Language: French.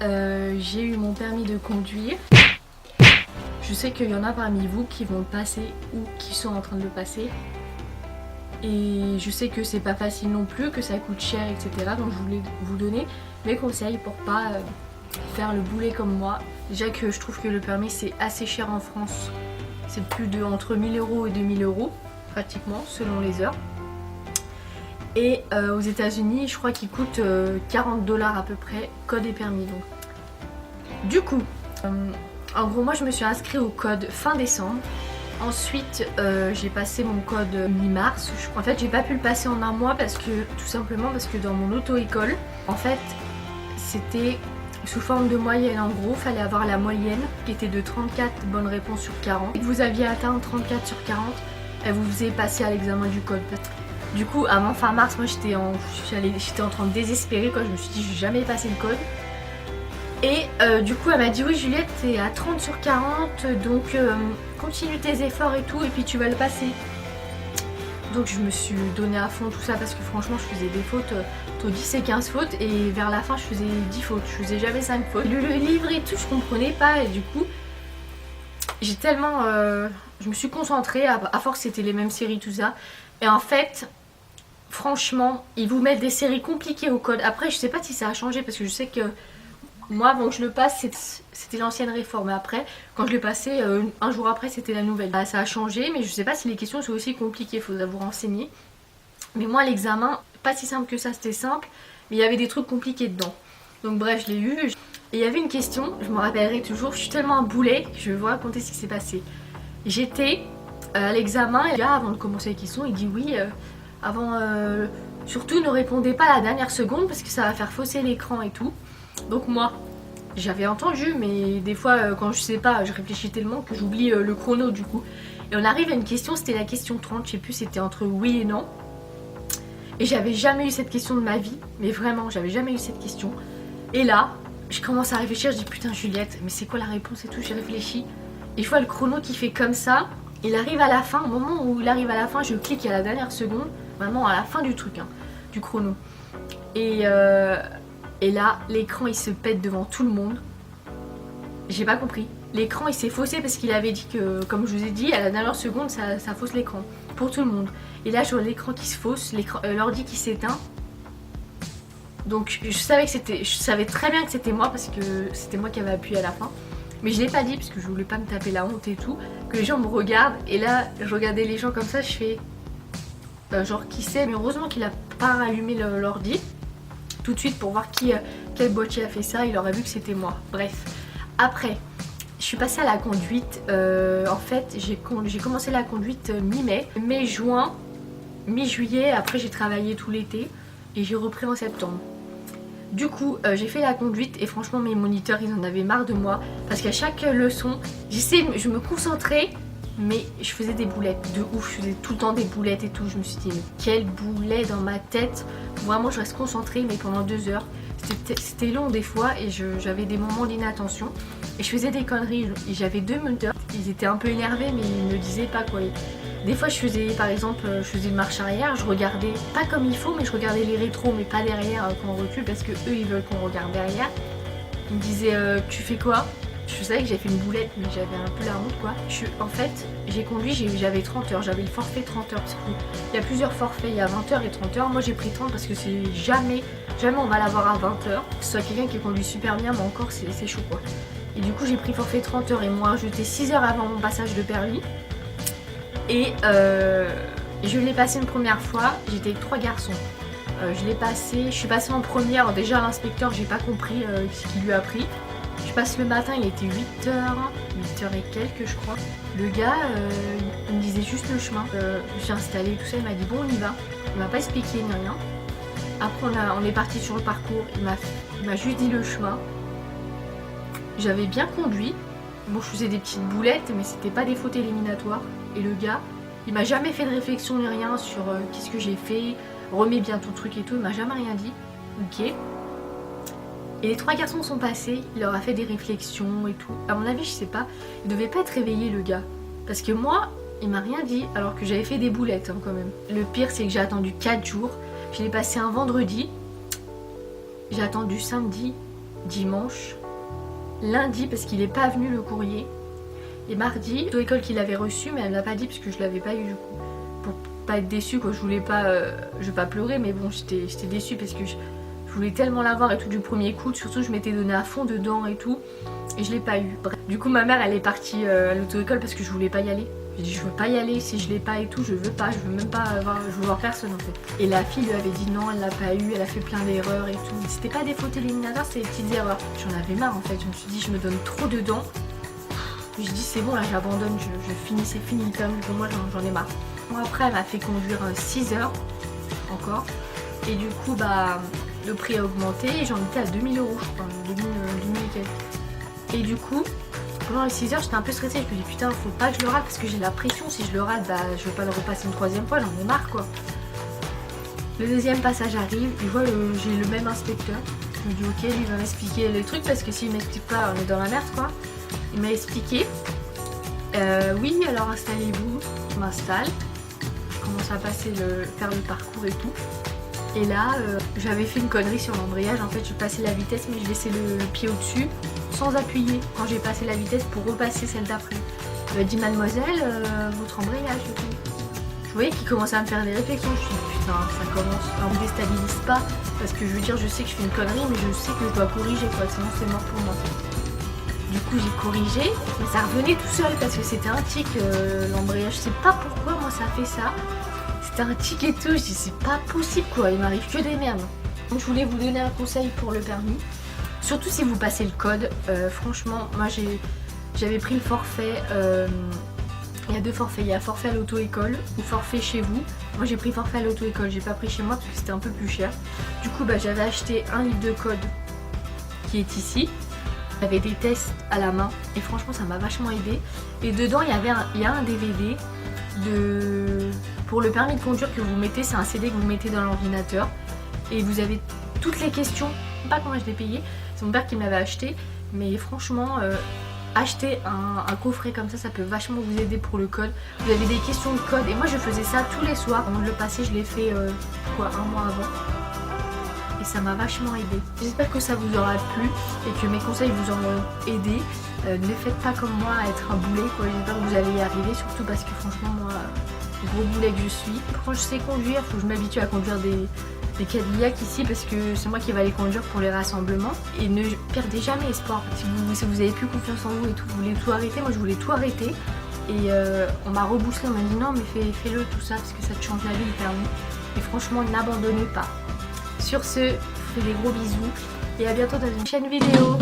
j'ai eu mon permis de conduire. Je sais qu'il y en a parmi vous qui vont le passer ou qui sont en train de le passer. Et je sais que c'est pas facile non plus, que ça coûte cher, etc. Donc je voulais vous donner mes conseils pour pas faire le boulet comme moi. Déjà que je trouve que le permis c'est assez cher en France. C'est plus de entre 1000 € et 2000 € pratiquement selon les heures. Et aux États-Unis, je crois qu'il coûte 40 $ à peu près, code et permis. Donc. Du coup, en gros, moi je me suis inscrite au code fin décembre. Ensuite, j'ai passé mon code mi-mars. En fait, j'ai pas pu le passer en un mois parce que, tout simplement parce que dans mon auto-école, en fait, c'était sous forme de moyenne. En gros, il fallait avoir la moyenne qui était de 34 bonnes réponses sur 40. Si vous aviez atteint 34 sur 40, elle vous faisait passer à l'examen du code. Du coup, avant fin mars, moi j'étais en train de désespérer quand je me suis dit je vais jamais passer le code. Et du coup elle m'a dit oui Juliette t'es à 30 sur 40 donc continue tes efforts et tout et puis tu vas le passer. Donc je me suis donné à fond tout ça parce que franchement je faisais des fautes, entre 10 et 15 fautes et vers la fin je faisais 10 fautes, je faisais jamais 5 fautes. Le livre et tout je comprenais pas et du coup j'ai tellement... je me suis concentrée, à force c'était les mêmes séries tout ça. Et en fait... Franchement, ils vous mettent des séries compliquées au code. Après, je sais pas si ça a changé parce que je sais que moi, avant que je le passe, c'était l'ancienne réforme. Et après, quand je l'ai passé, un jour après, c'était la nouvelle. Bah, ça a changé, mais je sais pas si les questions sont aussi compliquées. Il faudra vous renseigner. Mais moi, l'examen, pas si simple que ça, c'était simple. Mais il y avait des trucs compliqués dedans. Donc bref, je l'ai eu. Et il y avait une question, je me rappellerai toujours. Je suis tellement un boulet que je vais vous raconter ce qui s'est passé. J'étais à l'examen et là, avant de commencer les questions, il dit oui... Avant, surtout ne répondez pas à la dernière seconde parce que ça va faire fausser l'écran et tout. Donc moi, j'avais entendu, mais des fois quand je sais pas, je réfléchis tellement que j'oublie le chrono du coup. Et on arrive à une question, c'était la question 30, je sais plus, c'était entre oui et non. Et j'avais jamais eu cette question de ma vie, mais vraiment, j'avais jamais eu cette question. Et là, je commence à réfléchir, je dis putain Juliette, mais c'est quoi la réponse et tout, j'ai réfléchi. Et je vois le chrono qui fait comme ça. Il arrive à la fin, au moment où il arrive à la fin, je clique à la dernière seconde, vraiment à la fin du truc, hein, du chrono. Et là, l'écran il se pète devant tout le monde. J'ai pas compris. L'écran il s'est faussé parce qu'il avait dit que, comme je vous ai dit, à la dernière seconde ça fausse l'écran pour tout le monde. Et là, je vois l'écran qui se fausse, l'ordi qui s'éteint. Donc je savais très bien que c'était moi parce que c'était moi qui avais appuyé à la fin. Mais je l'ai pas dit parce que je voulais pas me taper la honte et tout. Que les gens me regardent et là je regardais les gens comme ça, je fais genre qui sait. Mais heureusement qu'il a pas allumé l'ordi tout de suite pour voir quel boîtier a fait ça. Il aurait vu que c'était moi. Bref, après je suis passée à la conduite. En fait j'ai commencé la conduite mi-mai, mai-juin, mi-juillet. Après j'ai travaillé tout l'été et j'ai repris en septembre. Du coup, j'ai fait la conduite et franchement mes moniteurs ils en avaient marre de moi parce qu'à chaque leçon, je me concentrais mais je faisais des boulettes de ouf, je faisais tout le temps des boulettes et tout. Je me suis dit mais quel boulet dans ma tête. Vraiment je reste concentrée mais pendant 2 heures. C'était long des fois et j'avais des moments d'inattention et je faisais des conneries. J'avais 2 moniteurs, ils étaient un peu énervés mais ils ne disaient pas quoi. Des fois je faisais par exemple une marche arrière, je regardais pas comme il faut mais je regardais les rétros mais pas derrière quand on recule parce que eux ils veulent qu'on regarde derrière. Ils me disaient tu fais quoi? Je savais que j'ai fait une boulette mais j'avais un peu la honte quoi. En fait j'ai conduit, j'avais 30 heures, j'avais le forfait 30 heures parce qu'il y a plusieurs forfaits, il y a 20 heures et 30 heures. Moi j'ai pris 30 parce que c'est jamais on va l'avoir à 20 heures. Que ce soit quelqu'un qui conduit super bien mais encore c'est chaud quoi. Et du coup j'ai pris forfait 30 heures et moi rajouté 6 heures avant mon passage de permis. Et je l'ai passé une première fois, j'étais avec 3 garçons. Je suis passée en première, déjà l'inspecteur j'ai pas compris ce qu'il lui a pris. Je passe le matin, il était 8h et quelques je crois. Le gars il me disait juste le chemin. J'ai installé tout ça, il m'a dit bon on y va. Il m'a pas expliqué ni rien. Après on est parti sur le parcours, il m'a juste dit le chemin. J'avais bien conduit. Bon je faisais des petites boulettes mais c'était pas des fautes éliminatoires. Et le gars, il m'a jamais fait de réflexion ni rien sur qu'est-ce que j'ai fait, remets bien ton truc et tout, il m'a jamais rien dit. Ok. Et les 3 garçons sont passés, il leur a fait des réflexions et tout. À mon avis, je sais pas, il devait pas être réveillé le gars. Parce que moi, il m'a rien dit alors que j'avais fait des boulettes hein, quand même. Le pire, c'est que j'ai attendu 4 jours. Je l'ai passé un vendredi. J'ai attendu samedi, dimanche, lundi parce qu'il n'est pas venu le courrier, et mardi, l'auto-école qu'il avait reçu, mais elle ne l'a pas dit parce que je l'avais pas eu du coup. Pour pas être déçue quoi, je vais pas pleurer, mais bon j'étais déçue parce que je voulais tellement l'avoir et tout du premier coup, surtout je m'étais donné à fond dedans et tout, et je l'ai pas eu. Bref. Du coup ma mère elle est partie à l'auto-école parce que je voulais pas y aller. J'ai dit je veux pas y aller, si je l'ai pas et tout, je veux pas, je veux même pas voir, je veux voir personne en fait. Et la fille lui avait dit non, elle l'a pas eu, elle a fait plein d'erreurs et tout. C'était pas des fautes éliminatoires, c'était des petites erreurs. J'en avais marre en fait, je me suis dit je me donne trop dedans. Je dis c'est bon là j'abandonne, je finis, c'est fini le permis, pour moi j'en ai marre. Moi après elle m'a fait conduire 6 heures encore. Et du coup bah le prix a augmenté et j'en étais à 2000 € je crois, 2000 et quelques. Et du coup pendant les 6 heures j'étais un peu stressée, je me dis putain faut pas que je le rate parce que j'ai la pression, si je le rate bah je vais pas le repasser une troisième fois, j'en ai marre quoi. Le deuxième passage arrive, et voilà j'ai le même inspecteur. Je me dis ok lui va m'expliquer les trucs parce que s'il m'explique pas on est dans la merde quoi. Il m'a expliqué, oui alors installez-vous, je m'installe, je commence à faire le parcours et tout. Et là j'avais fait une connerie sur l'embrayage, en fait je passais la vitesse mais je laissais le pied au-dessus sans appuyer quand j'ai passé la vitesse pour repasser celle d'après. Il m'a dit mademoiselle votre embrayage et tout. Je voyais qu'il commençait à me faire des réflexions, je me suis dit putain ça commence, ça me déstabilise pas parce que je veux dire je sais que je fais une connerie mais je sais que je dois corriger quoi, sinon c'est mort pour moi. Du coup j'ai corrigé, mais ça revenait tout seul parce que c'était un tic l'embrayage. Je sais pas pourquoi moi ça fait ça. C'était un tic et tout, je dis c'est pas possible quoi, il m'arrive que des merdes. Donc je voulais vous donner un conseil pour le permis. Surtout si vous passez le code, franchement moi j'avais pris le forfait, il y a 2 forfaits, il y a forfait à l'auto-école ou forfait chez vous. Moi j'ai pris forfait à l'auto-école, j'ai pas pris chez moi parce que c'était un peu plus cher. Du coup bah, j'avais acheté un livre de code qui est ici. J'avais des tests à la main et franchement ça m'a vachement aidé. Et dedans il y a un DVD pour le permis de conduire que vous mettez, c'est un CD que vous mettez dans l'ordinateur. Et vous avez toutes les questions, pas comment je l'ai payé, c'est mon père qui me l'avait acheté. Mais franchement, acheter un coffret comme ça peut vachement vous aider pour le code. Vous avez des questions de code et moi je faisais ça tous les soirs. Avant de le passer je l'ai fait un mois avant. Et ça m'a vachement aidé. J'espère que ça vous aura plu et que mes conseils vous auront aidé. Ne faites pas comme moi à être un boulet quoi. J'espère que vous allez y arriver, surtout parce que franchement moi, gros boulet que je suis. Quand je sais conduire, il faut que je m'habitue à conduire des Cadillac ici parce que c'est moi qui va les conduire pour les rassemblements. Et ne perdez jamais espoir. Si vous avez plus confiance en vous et tout, vous voulez tout arrêter, moi je voulais tout arrêter. Et on m'a reboosté, on m'a dit non mais fais-le tout ça parce que ça te change la vie le permis. Et franchement n'abandonnez pas. Sur ce, je vous fais des gros bisous et à bientôt dans une prochaine vidéo.